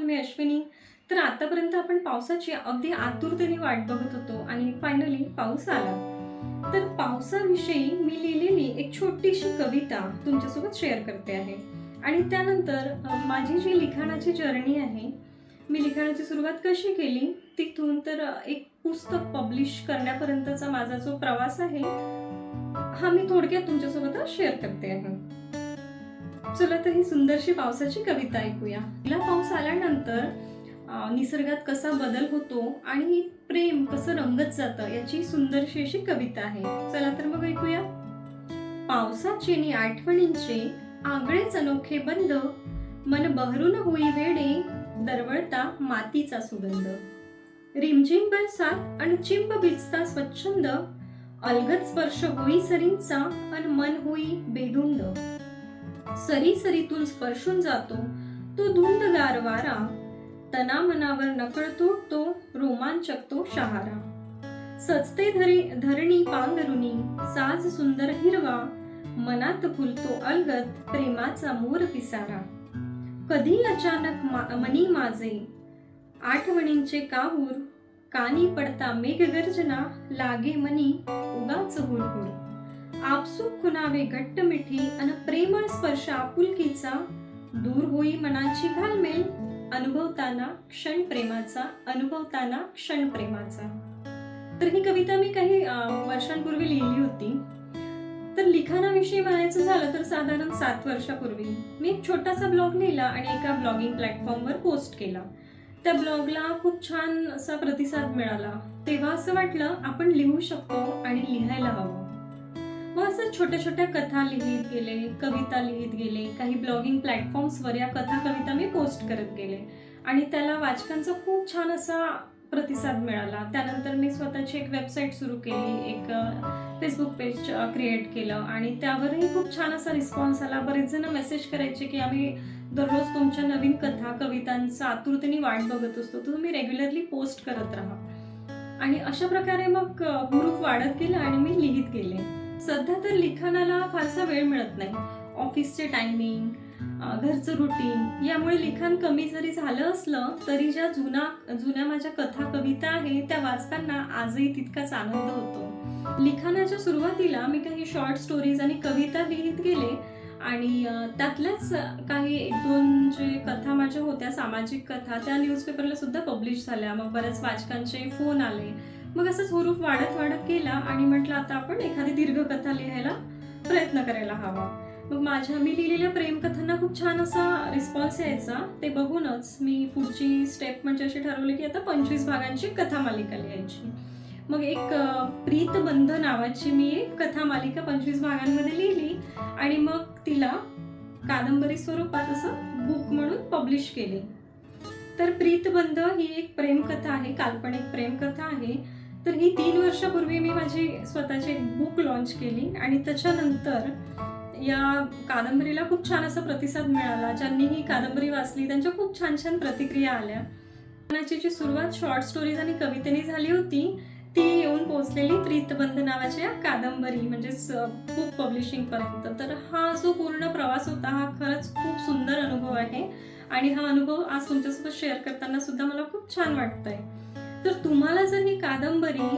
मी अश्विनी. तर आतापर्यंत आपण पावसाची अगदी आतुरतेने वाट बघत होतो आणि फायनली पाऊस आला. तर पावसाविषयी मी लिहिलेली एक छोटीशी कविता तुमच्यासोबत शेअर करते आहे. आणि त्यानंतर माझी जी लिखाणाची जर्नी आहे, मी लिखाणाची सुरुवात कशी केली तिथून तर एक पुस्तक पब्लिश करण्यापर्यंतचा माझा जो प्रवास आहे, हा मी थोडक्यात तुमच्यासोबत शेअर करते आहे. चला तर ही सुंदरशी पावसाची कविता ऐकूया. पहिला पाऊस आल्यानंतर निसर्गात कसा बदल होतो आणि प्रेम कसं रंगत जातं याची सुंदरशी अशी कविता आहे. चला तर मग ऐकूया. पावसाचे नि आठवणींचे आगळेच अनोखे बंध, मन बहरून होई वेडे, दरवळता मातीचा सुगंध. रिमझिम बरसात आणि चिंब भिजता स्वच्छंद, अलगद स्पर्श होई सरींचा अन मन होई बेधुंद. सरी सरीतून स्पर्शून जातो तो धुंद गार वारा, तना मनावर नकळतो तो रोमांचकतो शहारा. सजते धरणी पांघरुणी साज सुंदर हिरवा, मनात फुलतो अलगद प्रेमाचा मोर पिसारा. कधी अचानक मनी माझे आठवणींचे काहूर, कानी पडता मेघ गर्जना लागे मनी उगाच हुरहुर. आपसूक खुणावे घट्ट मिठी अन प्रेमळ स्पर्श आपुलकीचा, दूर होई मनाची घालमेल अनुभवताना क्षण प्रेमाचा, अनुभवताना क्षण प्रेमाचा. तर ही कविता मी काही वर्षांपूर्वी लिहिली होती. तर लिखाणाविषयी म्हणायचं झालं तर साधारण 7 वर्षापूर्वी मी एक छोटासा ब्लॉग लिहिला आणि एका ब्लॉगिंग प्लॅटफॉर्मवर पोस्ट केला. त्या ब्लॉगला खूप छान असा प्रतिसाद मिळाला. तेव्हा असं वाटलं आपण लिहू शकतो आणि लिहायला हवं. मग असं छोट्या छोट्या कथा लिहित गेले, कविता लिहित गेले. काही ब्लॉगिंग प्लॅटफॉर्म्सवर या कथा कविता मी पोस्ट करत गेले आणि त्याला वाचकांचा खूप छान असा प्रतिसाद मिळाला. त्यानंतर मी स्वतःची एक वेबसाईट सुरू केली, एक फेसबुक पेज क्रिएट केलं आणि त्यावरही खूप छान असा रिस्पॉन्स आला. बरेच जण मेसेज करायचे की आम्ही दररोज तुमच्या नवीन कथा कवितांचा आतुरतेने वाट बघत असतो, तर तुम्ही रेग्युलरली पोस्ट करत राहा. आणि अशा प्रकारे मग हुरूप वाढत गेला आणि मी लिहित गेले. सध्या तर लिखाणाला फारसा वेळ मिळत नाही. ऑफिसचे टायमिंग, घरचं रुटीन यामुळे लिखाण कमी जरी झालं असलं तरी ज्या जुन्या माझ्या कथा कविता आहे त्या वाचताना आजही तितकाच आनंद होतो. लिखाणाच्या सुरुवातीला मी काही शॉर्ट स्टोरीज आणि कविता लिहित गेले आणि त्यातल्याच काही 1-2 जे कथा माझ्या होत्या, सामाजिक कथा, त्या न्यूजपेपरला सुद्धा पब्लिश झाल्या. मग बऱ्याच वाचकांचे फोन आले. मग असंच हुरूप वाढत गेला आणि म्हटलं आता आपण एखादी दीर्घ कथा लिहायला प्रयत्न करायला हवा. मग मी लिहिलेल्या प्रेमकथांना खूप छान असा रिस्पॉन्स यायचा. ते बघूनच मी पुढची स्टेप म्हणजे अशी ठरवली की आता 25 भागांची कथा मालिका लिहायची. मग एक प्रीतबंध नावाची मी एक कथा मालिका 25 भागांमध्ये लिहिली आणि मग तिला कादंबरी स्वरूपात असं बुक म्हणून पब्लिश केली. तर प्रीतबंध ही एक प्रेमकथा आहे, काल्पनिक प्रेमकथा आहे. तर ही 3 वर्षापूर्वी मी माझी स्वतःची एक बुक लॉन्च केली आणि त्याच्यानंतर या कादंबरीला खूप छान असा प्रतिसाद मिळाला. ज्यांनी ही कादंबरी वाचली त्यांच्या खूप छान छान प्रतिक्रिया आल्या. लिखाणाची जी सुरुवात शॉर्ट स्टोरीज आणि कवितेने झाली होती ती येऊन पोहोचलेली प्रीतबंध नावाच्या कादंबरी म्हणजेच बुक पब्लिशिंग पर्यंत. तर हा जो पूर्ण प्रवास होता हा खरंच खूप सुंदर अनुभव आहे आणि हा अनुभव आज तुमच्यासोबत शेअर करताना सुद्धा मला खूप छान वाटतंय. तर तुम्हाला जर ही कादंबरी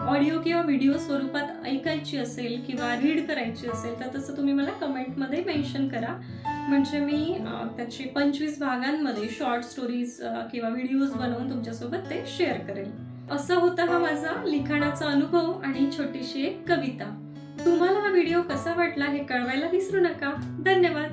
ऑडिओ किंवा व्हिडिओ स्वरूपात ऐकायची असेल किंवा रीड करायची असेल तर तसं तुम्ही मला कमेंटमध्ये मेन्शन करा. म्हणजे मी त्याचे 25 भागांमध्ये शॉर्ट स्टोरीज किंवा व्हिडिओज बनवून तुमच्यासोबत ते शेअर करेल. असा होता हा माझा लिखाणाचा अनुभव आणि छोटीशी एक कविता. तुम्हाला हा व्हिडिओ कसा वाटला हे कळवायला विसरू नका. धन्यवाद.